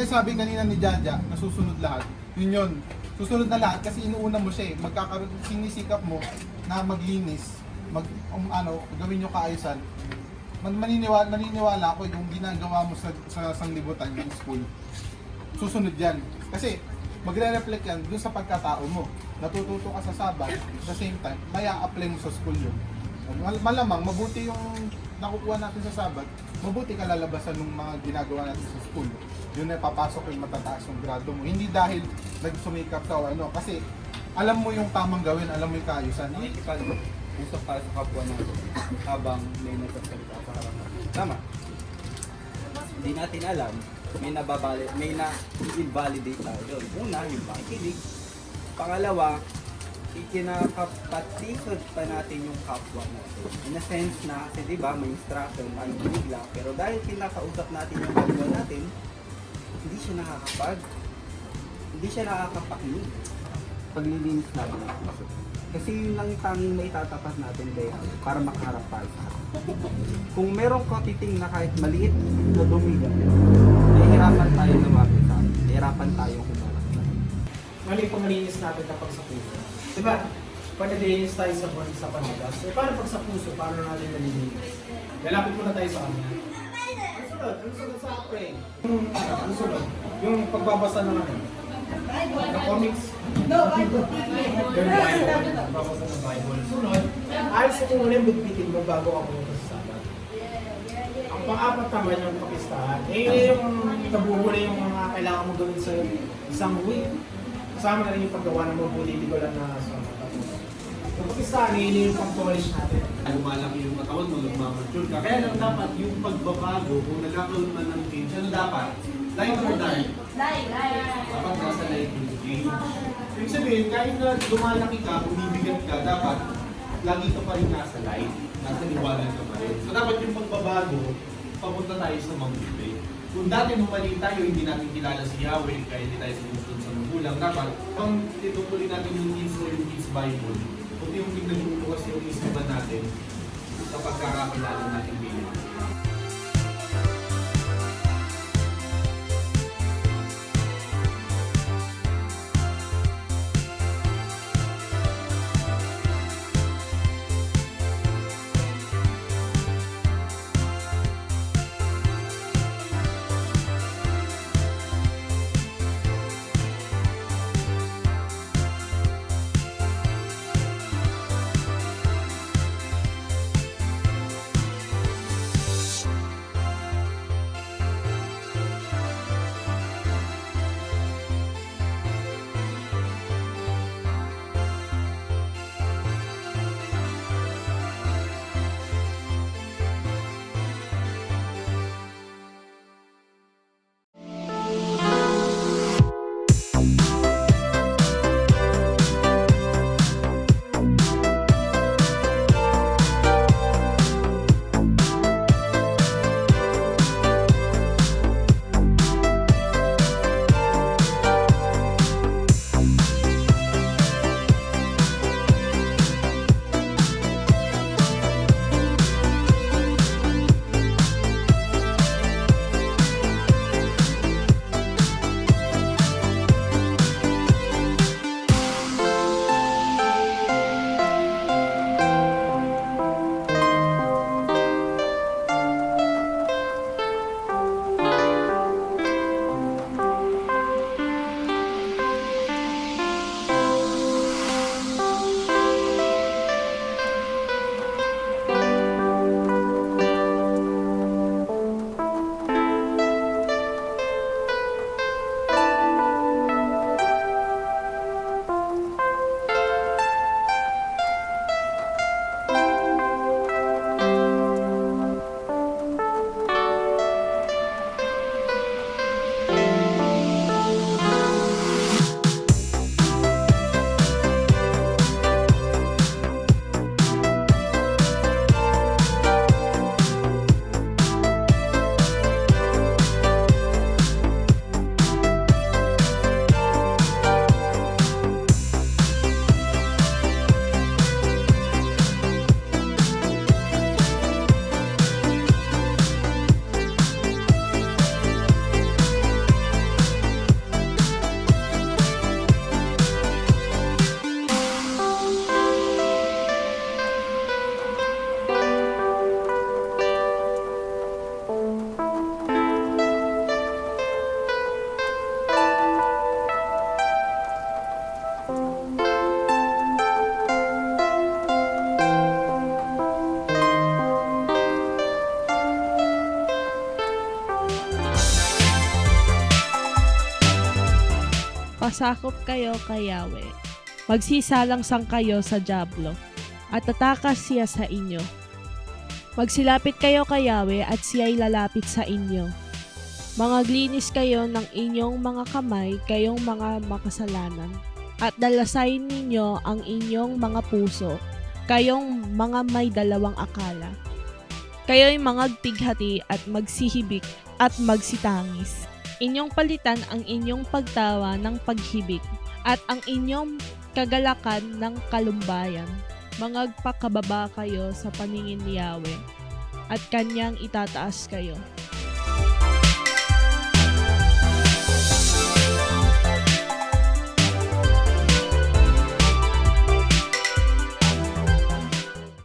sinasabi kanina ni Jaja na susunod lahat, yun. Susunod na lahat kasi inuuna mo siya eh. Sinisikap mo na maglinis, gawin yung kaayusan. Naniniwala ako yung ginagawa mo sa sanglibutan, yung school, susunod yan. Kasi magre-reflect yan dun sa pagkatao mo. Natututo ka sa Sabat, at the same time, maya apply mo sa school yun. Malamang, mabuti yung nakukuha natin sa Sabat, mabuti ka lalabasan ng mga ginagawa natin sa school. Yun na papasok yung matataas yung grado mo. Hindi dahil nagsumikap ka o ano, kasi alam mo yung tamang gawin, alam mo yung kaayusan. Usap tayo sa kapwa natin habang may nagsasalita sa harapan. Tama. Hindi natin alam, may na-invalidate tayo doon. Una, yung pakikinig. Pangalawa, ikinakapatisod pa natin yung kapwa natin. In a sense na, kasi diba, may instruction, may bigla. Pero dahil pinakausap natin yung kapwa natin, hindi siya nakakapakinig. Paglilinis natin. Kasi yun lang yung tanging maitatapat natin kaya para makaharap tayo sa harap. Kung merong kotiting na kahit maliit na dumi, nahihirapan tayo lumapit sa atin. Nahihirapan tayong humarap sa atin. Mali pang malinis natin kapag sa puso. Diba? Pag nalinis tayo sa panagas, eh paano pag sa puso, paano natin nalilinis? Lalapit muna tayo sa kanya. Ang sunod sa pray. Ang sunod, yung pagbabasa ng ano? Ng comics. Pagbabasa ng Bible. Sunod, ayos ko muna yung bugbitin mo bago ka pumunta sa Sabat. Ang pang-apat naman yung pakistahan. Yung nabuhuli yung mga kailangan mo gawin sa isang week. Kasama na rin yung paggawa ng mabuti, hindi ko lang na sa yung pakistahan, yung pang-polish natin. Lumalaki yung katawan mo, nagmamature ka. Kaya lang dapat yung pagbabago, kung nagkakaroon man ng change, ano dapat? Light or dark? Dapat nasa light yung change. Ibig sabihin, kahit na lumalaki ka, bumibigat ka, dapat lagi ka pa rin nasa light. Nasa liwanag ka pa rin. So dapat yung pagbabago, papunta tayo sa mabuti. Kung dati mali tayo, hindi natin kilala si Yahweh, kaya hindi tayo sinusunod sa magulang. Dapat, kung itutuloy natin yung kids o yung kids Bible, yung nagbubukas yung isipan natin sa pagkakakilala natin bilang. Sasakop kayo kay Yahweh. Magsisalang-sang kayo sa dyablo, at tatakas siya sa inyo. Magsilapit kayo kay Yahweh at siya'y lalapit sa inyo. Mangaglinis kayo ng inyong mga kamay, kayong mga makasalanan, at dalasayin ninyo ang inyong mga puso, kayong mga may dalawang akala. Kayo'y mangagtighati at magsihibik at magsitangis. Inyong palitan ang inyong pagtawa ng paghibik at ang inyong kagalakan ng kalumbayan. Mangagpakababa kayo sa paningin ni Yahweh at kanyang itataas kayo.